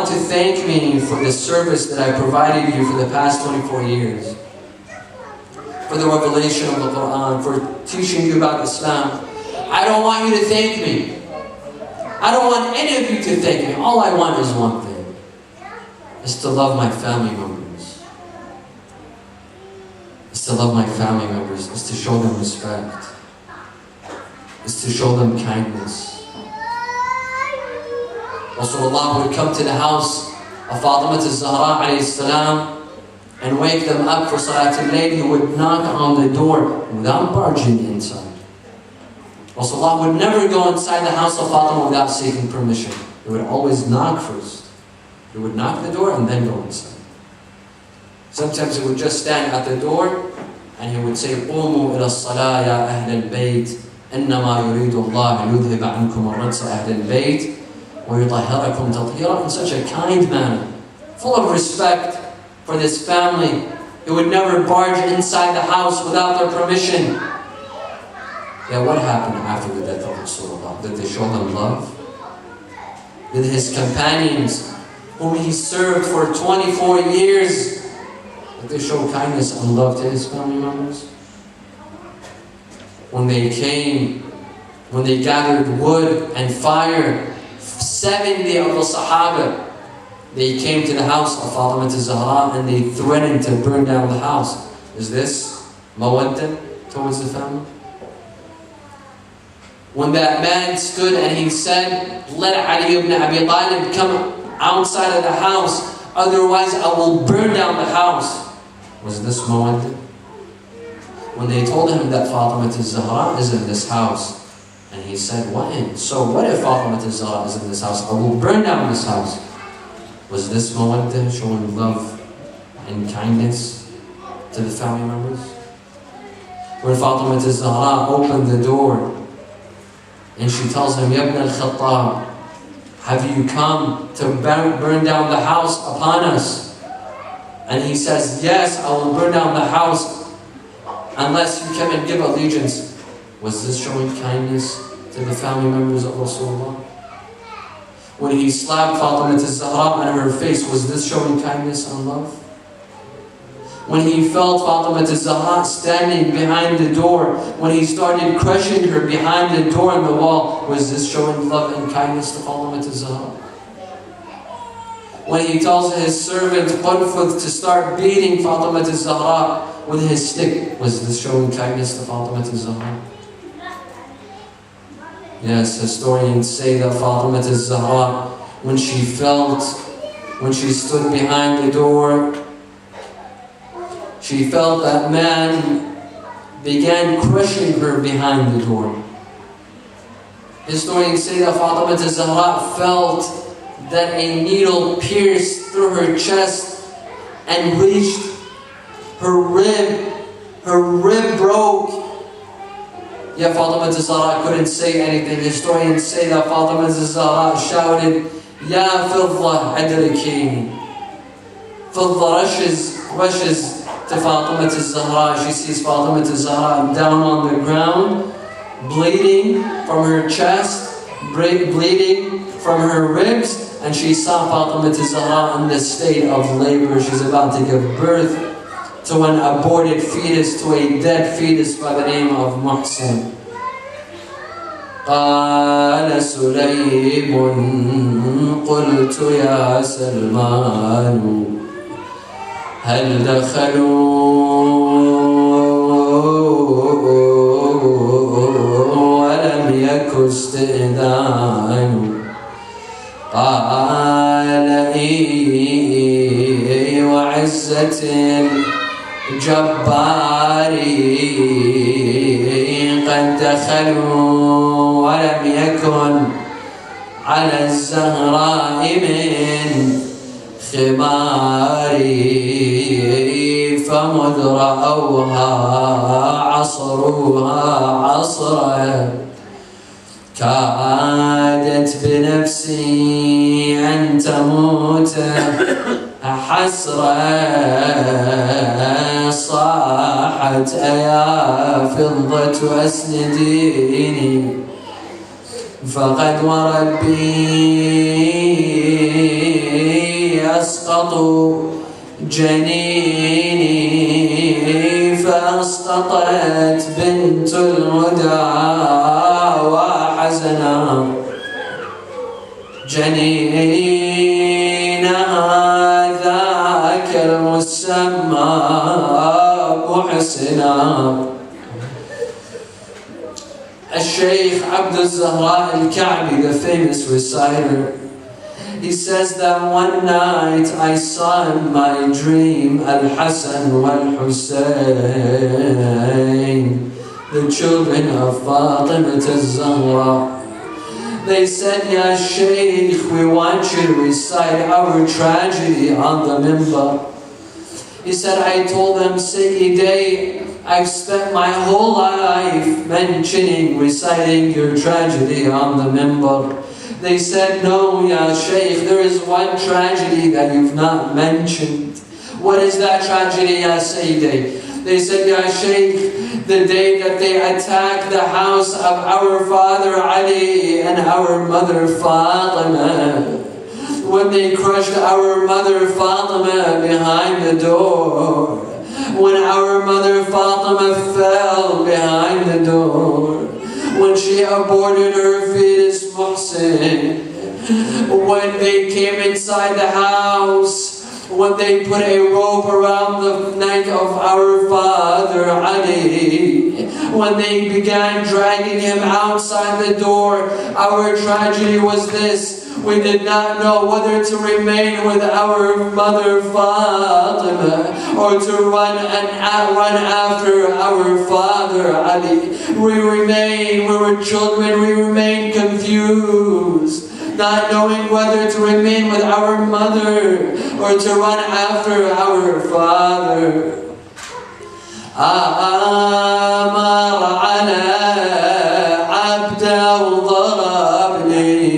want to thank me for the service that I provided you for the past 24 years. For the revelation of the Quran, for teaching you about Islam. I don't want you to thank me. I don't want any of you to thank me. All I want is one thing. Is to love my family members. Is to love my family members. Is to show them respect. Is to show them kindness. Rasulullah would come to the house of Fatima al-Zahra alayhi salam and wake them up for Salatul Layl. He would knock on the door without barging inside. Rasulullah would never go inside the house of Fatima without seeking permission. He would always knock first. He would knock the door and then go inside. Sometimes he would just stand at the door and he would say, قُومُوا إِلَى الصَّلَاةِ يَا أَهْلَ الْبَيْتِ إِنَّمَا يُرِيدُ اللَّهُ لِيُذْهِبَ عَنْكُمُ الرَّجْسَ أَهْلَ الْبَيْتِ وَيُطَهِّرَكُمْ تَطْهِيرًا, in such a kind manner, full of respect for this family. He would never barge inside the house without their permission. Yeah, what happened after the death of Rasulullah? Did they show them love? Did his companions, whom he served for 24 years, did they show kindness and love to his family members? When they came, when they gathered wood and fire, 70 of the Sahaba, they came to the house of Fatima al-Zahra and they threatened to burn down the house. Is this mawaddah towards the family? When that man stood and he said, let Ali ibn Abi Talib come outside of the house, otherwise I will burn down the house. Was this mawaddah? When they told him that Fatima al-Zahra is in this house, and he said, what? So what if Fatima al-Zahra is in this house? I will burn down this house. Was this mawaddah, showing love and kindness to the family members? When Fatima al-Zahra opened the door and she tells him, Ya ibn al-Khattab, have you come to burn down the house upon us? And he says, yes, I will burn down the house unless you come and give allegiance. Was this showing kindness to the family members of Rasulullah? When he slapped Fatima al-Zahra on her face, was this showing kindness and love? When he felt Fatima al-Zahra standing behind the door, when he started crushing her behind the door and the wall, was this showing love and kindness to Fatima al-Zahra? When he tells his servant Qunfudh to start beating Fatima al-Zahra with his stick, was this showing kindness to Fatima al-Zahra? Yes, historians say that Fatima al-Zahra, when she stood behind the door, she felt that man began crushing her behind the door. Historians say that Fatima al-Zahra felt that a needle pierced through her chest and reached her rib. Her rib broke. Yet Fatima al-Zahra couldn't say anything. Historians say that Fatima al-Zahra shouted, Ya Fidda adrikini. Fidda rushes to Fatima al-Zahra. She sees Fatima al-Zahra down on the ground, bleeding from her chest, bleeding from her ribs, and she saw Fatima al-Zahra in the state of labor. She's about to give birth to an aborted fetus, to a dead fetus by the name of Muhsin. قال سليم قلت يا سلمان هل دخلوا ولم يك استئذان قال إي وعزة الجباري قد دخلوا ولم يكن على الزهراء من خماري فمذ رأوها عصروها عصرا كادت بنفسي أن تموت حسرا صاحت أيا فضة أسنديني فقد وربي أسقط جنيني فأسقطت بنت الهدى وحزنا جنينها ذاك المسمى محسنا. Sheikh Abdul Zahra al-Ka'bi, the famous reciter, he says that one night I saw in my dream Al-Hassan wal-Hussein, the children of Fatima al-Zahra. They said, Ya Sheikh, we want you to recite our tragedy on the minbar. He said, I told them, Sayyideh, I've spent my whole life mentioning, reciting your tragedy on the minbar. They said, no, Ya Shaykh, there is one tragedy that you've not mentioned. What is that tragedy, Ya Sayyidi? They said, Ya Shaykh, the day that they attacked the house of our father Ali and our mother Fatima, when they crushed our mother Fatima behind the door, when our mother Fatima fell behind the door, when she aborted her fetus Hossein, when they came inside the house, when they put a rope around the neck of our father Ali, when they began dragging him outside the door, our tragedy was this. We did not know whether to remain with our mother Fatima or to run after our father Ali. We were children, we remained confused, not knowing whether to remain with our mother or to run after our father. أمر على عبده وضربني.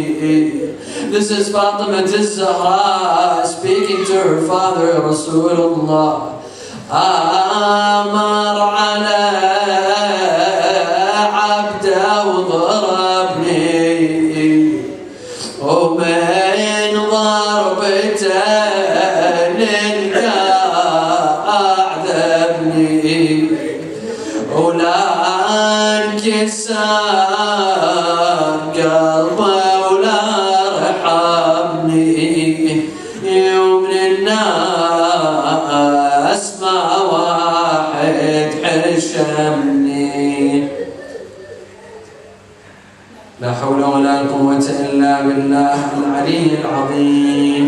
This is Fatima al-Zahra speaking to her father Rasulullah. أمر على عبده وضربني ومن ضربته أعذبني ولا انكسر قلبه ولا رحمني ومن الناس ما واحد حشمني. لا حول ولا قوة إلا بالله العلي العظيم.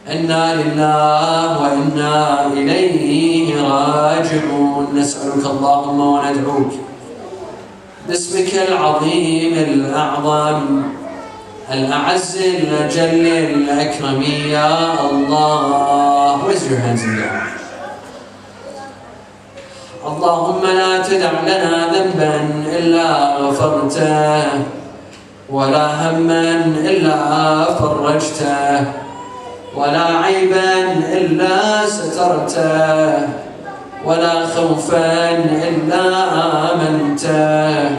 إنا لله وإنا إليه راجعون. نسألك اللهم وندعوك باسمك العظيم الأعظم الأعز الأجل الأكرم يا الله. Raise your hands in dua. اللهم لا تدع لنا ذنبا إلا غفرته ولا هما إلا فرجته ولا عيبا إلا سترته ولا خوفا إلا آمنته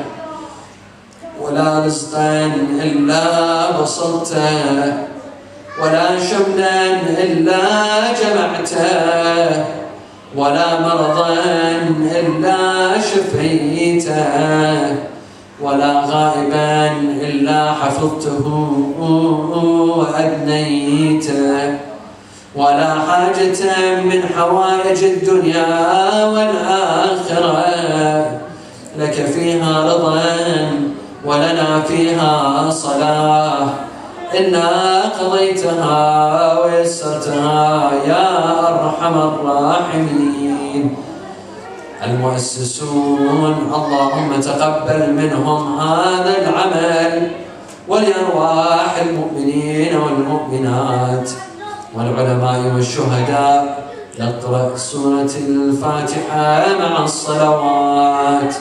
ولا رزقا إلا بسطته ولا شملا إلا جمعته ولا مرضا إلا شفيته ولا غائبا إلا حفظته وأدنيته ولا حاجة من حوائج الدنيا والآخرة لك فيها رضا ولنا فيها صلاح إلا قضيتها ويسرتها يا أرحم الراحمين. المؤسسون اللهم تقبل منهم هذا العمل ولأرواح المؤمنين والمؤمنات والعلماء والشهداء. نقرأ سورة الفاتحة مع الصلوات.